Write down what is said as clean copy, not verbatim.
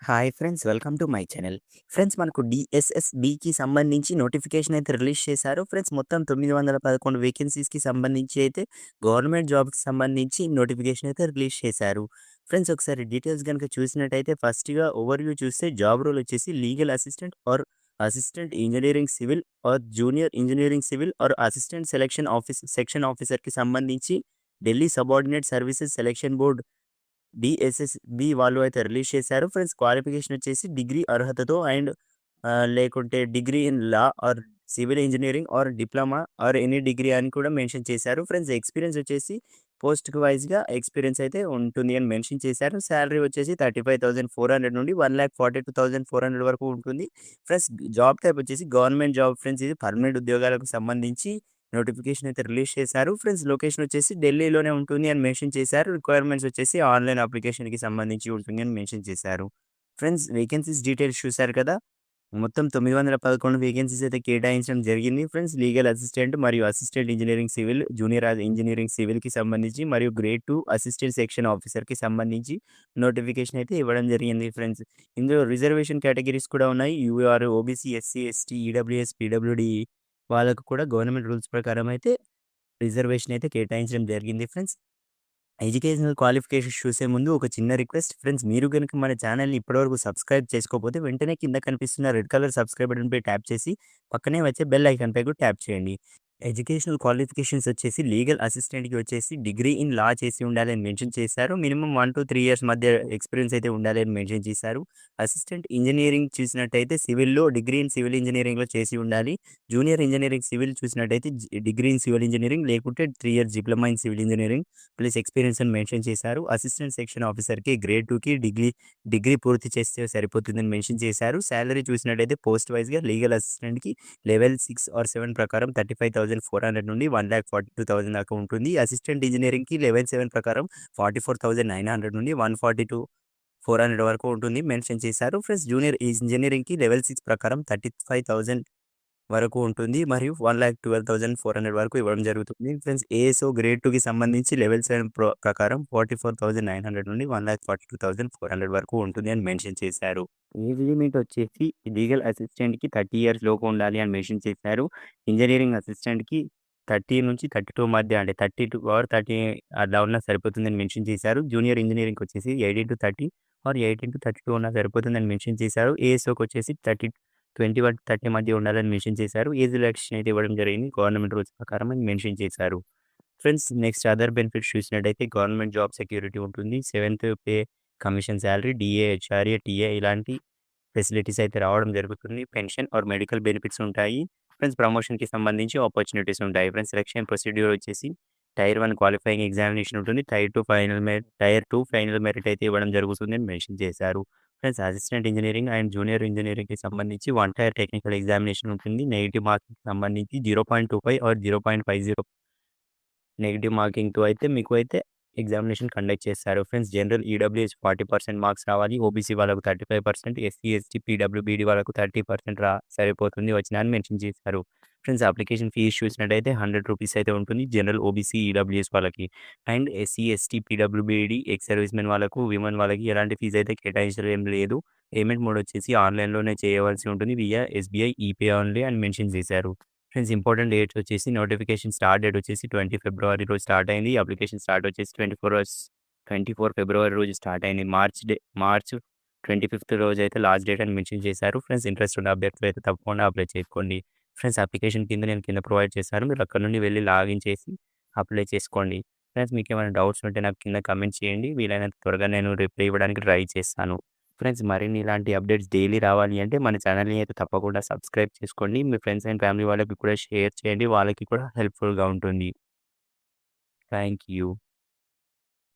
Hi friends, welcome to my channel. Friends, మనకు డీఎస్ఎస్‌బీకి సంబంధించి notification అయితే రిలీజ్ చేశారు. ఫ్రెండ్స్, మొత్తం 911 వేకెన్సీస్‌కి సంబంధించి అయితే గవర్నమెంట్ జాబ్‌కి సంబంధించి నోటిఫికేషన్ అయితే రిలీజ్ చేశారు. ఫ్రెండ్స్, ఒకసారి డీటెయిల్స్ గనుక చూసినట్టయితే ఫస్ట్‌గా ఓవర్‌వ్యూ చూస్తే జాబ్ రోల్ వచ్చేసి legal assistant or assistant engineering civil or junior engineering civil or assistant section ఆఫీసర్‌కి సంబంధించి Delhi subordinate services selection board DSSB వాళ్ళు అయితే రిలీజ్ చేశారు. ఫ్రెండ్స్, క్వాలిఫికేషన్ వచ్చేసి డిగ్రీ అర్హతతో అండ్ లేకుంటే degree in law or civil engineering or diploma or any degree అని కూడా మెన్షన్ చేశారు. ఫ్రెండ్స్, ఎక్స్‌పీరియన్స్ వచ్చేసి పోస్ట్‌కి వైస్‌గా ఎక్స్‌పీరియన్స్ అయితే ఉంటుంది అని మెన్షన్ చేశారు. సాలరీ వచ్చేసి 35,400 నుండి 1,42,400 వరకు ఉంటుంది. ఫ్రెండ్స్, జాబ్ టైప్ వచ్చేసి గవర్నమెంట్ జాబ్. ఫ్రెండ్స్, ఇది పర్మనెంట్ ఉద్యోగాలకు సంబంధించి నోటిఫికేషన్ అయితే రిలీజ్ చేశారు. ఫ్రెండ్స్, లొకేషన్ వచ్చేసి ఢిల్లీలోనే ఉంటుంది అని మెన్షన్ చేశారు. రిక్వైర్మెంట్స్ వచ్చేసి ఆన్‌లైన్ అప్లికేషన్‌కి సంబంధించి ఉంటుంది అని మెన్షన్ చేశారు. ఫ్రెండ్స్, వేకెన్సీస్ డీటెయిల్స్ చూసారు కదా! మొత్తం 911 వేకెన్సీస్ అయితే కేటాయించడం జరిగింది. ఫ్రెండ్స్, లీగల్ అసిస్టెంట్ మరియు assistant engineering civil, junior engineering సివిల్‌కి సంబంధించి మరియు గ్రేడ్ 2 అసిస్టెంట్ సెక్షన్ ఆఫీసర్‌కి సంబంధించి నోటిఫికేషన్ అయితే ఇవ్వడం జరిగింది ఫ్రెండ్స్. ఇందులో రిజర్వేషన్ కేటగిరీస్ కూడా ఉన్నాయి. UR, OBC, SC, ST, EWS, PWD వాళ్ళకు కూడా గవర్నమెంట్ రూల్స్ ప్రకారం అయితే రిజర్వేషన్ అయితే కేటాయించడం జరిగింది ఫ్రెండ్స్. ఎడ్యుకేషనల్ క్వాలిఫికేషన్స్ చూసే ముందు ఒక చిన్న రిక్వెస్ట్ ఫ్రెండ్స్, మీరు గనుక మన ఛానల్‌ని ఇప్పటివరకు సబ్స్క్రైబ్ చేసుకోకపోతే వెంటనే కింద కనిపిస్తున్న రెడ్ కలర్ సబ్స్క్రైబ్ బటన్‌పై ట్యాప్ చేసి పక్కనే వచ్చే బెల్ ఐకాన్‌పై కూడా ట్యాప్ చేయండి. ఎడ్యుకేషనల్ క్వాలిఫికేషన్స్ వచ్చేసి లీగల్ అసిస్టెంట్‌కి వచ్చేసి డిగ్రీ ఇన్ లా చేసి ఉండాలని మెన్షన్ చేశారు. మినిమమ్ 1-3 ఇయర్స్ మధ్య ఎక్స్‌పీరియన్స్ అయితే ఉండాలి అని మెన్షన్ చేశారు. అసిస్టెంట్ ఇంజినీరింగ్ చూసినట్టయితే సివిల్‌లో డిగ్రీ ఇన్ సివిల్ ఇంజినీరింగ్‌లో చేసి ఉండాలి. జూనియర్ ఇంజినీరింగ్ సివిల్ చూసినట్టయితే డిగ్రీ ఇన్ సివిల్ ఇంజినీరింగ్ లేకుంటే 3 years diploma in civil engineering plus experience అని మెన్షన్ చేశారు. అసిస్టెంట్ సెక్షన్ ఆఫీసర్‌కి గ్రేడ్ 2కి డిగ్రీ పూర్తి చేస్తే సరిపోతుందని మెన్షన్ చేశారు. సాలరీ చూసినట్టయితే పోస్ట్ వైస్‌గా లీగల్ అసిస్టెంట్‌కి లెవెల్ 6 ఆర్ 7 ప్రకారం 35,400 నుండి 1,42,000 దాకా ఉంటుంది. అసిస్టెంట్ ఇంజినీరింగ్‌కి లెవెల్ 7 ప్రకారం 44,900 నుండి 142,400 వరకు ఉంటుంది మెన్షన్ చేశారు. ప్లస్ జూనియర్ ఇంజినీరింగ్‌కి లెవెల్ 6 ప్రకారం 35,000 వరకు ఉంటుంది మరియు 1,12,400 వరకు ఇవ్వడం జరుగుతుంది. ఫ్రెండ్స్, ఏఎస్ఓ గ్రేడ్ 2కి సంబంధించి లెవెల్ 7 ప్రకారం 44,900 నుండి 1,42,400 వరకు ఉంటుంది అని మెన్షన్ చేశారు. ఏజ్ లిమిట్ వచ్చేసి లీగల్ అసిస్టెంట్‌కి 30 ఇయర్స్ లోపు ఉండాలి అని మెన్షన్ చేశారు. ఇంజినీరింగ్ అసిస్టెంట్‌కి 30-32 మధ్య అంటే 32 ఆర్ 30 అలా ఉన్నా సరిపోతుందని మెన్షన్ చేశారు. జూనియర్ ఇంజినీరింగ్‌కి వచ్చేసి 18-30 ఆర్ 18-32 ఉన్నా సరిపోతుందని మెన్షన్ చేశారు. ఏఎస్ఓకి వచ్చేసి 21-30 మధ్య ఉండాలని మెన్షన్ చేశారు. ఏజ్ రిలాక్సేషన్ అయితే ఇవ్వడం జరిగింది గవర్నమెంట్ రూల్స్ ప్రకారం అని మెన్షన్ చేశారు. ఫ్రెండ్స్, నెక్స్ట్ అదర్ బెనిఫిట్స్ చూసినట్టయితే గవర్నమెంట్ జాబ్ సెక్యూరిటీ ఉంటుంది. Seventh pay commission salary, DA, HRA, TA ఇలాంటి ఫెసిలిటీస్ అయితే రావడం జరుగుతుంది. పెన్షన్ ఆర్ మెడికల్ బెనిఫిట్స్ ఉంటాయి. ఫ్రెండ్స్, ప్రమోషన్‌కి సంబంధించి ఆపర్చునిటీస్ ఉంటాయి. ఫ్రెండ్స్, సెలక్షన్ ప్రొసీడ్యూర్ వచ్చేసి టైర్ 1 క్వాలిఫైయింగ్ ఎగ్జామినేషన్ ఉంటుంది. టైర్ 2 ఫైనల్ మెరిట్ అయితే ఇవ్వడం జరుగుతుంది అని మెన్షన్ చేశారు. Friends, assistant engineering and junior ఇంజినీరింగ్‌కి సంబంధించి 1 టైర్ టెక్నికల్ ఎగ్జామినేషన్ ఉంటుంది. నెగెటివ్ మార్కింగ్‌కి సంబంధించి 0.25 ఆర్ 0.50 నెగెటివ్ మార్కింగ్‌తో అయితే మీకు అయితే ఎగ్జామినేషన్ కండక్ట్ చేస్తారు. ఫ్రెండ్స్, జనరల్ ఈడబ్ల్యూఎస్ 40% మార్క్స్ రావాలి. ఓబీసీ వాళ్ళకు 35%, ఎస్సీ, ఎస్టీ, పీడబ్ల్యూబీడీ వాళ్ళకు 30% సరిపోతుంది వచ్చినా అని మెన్షన్ చేశారు. ఫ్రెండ్స్, అప్లికేషన్ ఫీజ్ చూసినట్టయితే ₹100 అయితే ఉంటుంది. జనరల్, ఓబీసీ, ఈడబ్ల్యూఎస్ వాళ్ళకి and SC, ST, PWBD, ex service men వాళ్ళకు, విమెన్ వాళ్ళకి ఎలాంటి ఫీజ్ అయితే కేటాయించడం ఏం లేదు. పేమెంట్ మోడ్ వచ్చేసి ఆన్‌లైన్‌లోనే చేయవలసి ఉంటుంది. వియా ఎస్‌బీఐ ఈపే ఓన్లీ అని మెన్షన్ చేశారు. ఫ్రెండ్స్, ఇంపార్టెంట్ డేట్స్ వచ్చేసి నోటిఫికేషన్ స్టార్ట్ డేట్ వచ్చేసి 20 ఫిబ్రవరి రోజు స్టార్ట్ అయింది. అప్లికేషన్ స్టార్ట్ వచ్చేసి 24 ఫిబ్రవరి రోజు స్టార్ట్ అయింది. మార్చ్ 25థ్ రోజు అయితే లాస్ట్ డేట్ అని మెన్షన్ చేశారు. ఫ్రెండ్స్, ఇంట్రెస్ట్ ఉన్న అభ్యర్థులు అయితే తప్పకుండా అప్లై చేసుకోండి. ఫ్రెండ్స్, అప్లికేషన్ నేను కింద ప్రొవైడ్ చేశాను. మీరు అక్కడ నుండి వెళ్లి లాగిన్ చేసి అప్లై చేసుకోండి. ఫ్రెండ్స్, మీకు ఏమైనా డౌట్స్ ఉంటే నాకు కింద కామెంట్ చేయండి. వీలైనంత త్వరగా నేను రిప్లై ఇవ్వడానికి ట్రై చేస్తాను. ఫ్రెండ్స్, మరిన్ని ఇలాంటి అప్డేట్స్ డైలీ రావాలి అంటే మన ఛానల్‌ని అయితే తప్పకుండా సబ్స్క్రైబ్ చేసుకోండి. మీ ఫ్రెండ్స్ అండ్ ఫ్యామిలీ వాళ్ళకి కూడా షేర్ చేయండి. వాళ్ళకి కూడా హెల్ప్‌ఫుల్‌గా ఉంటుంది. Thank you.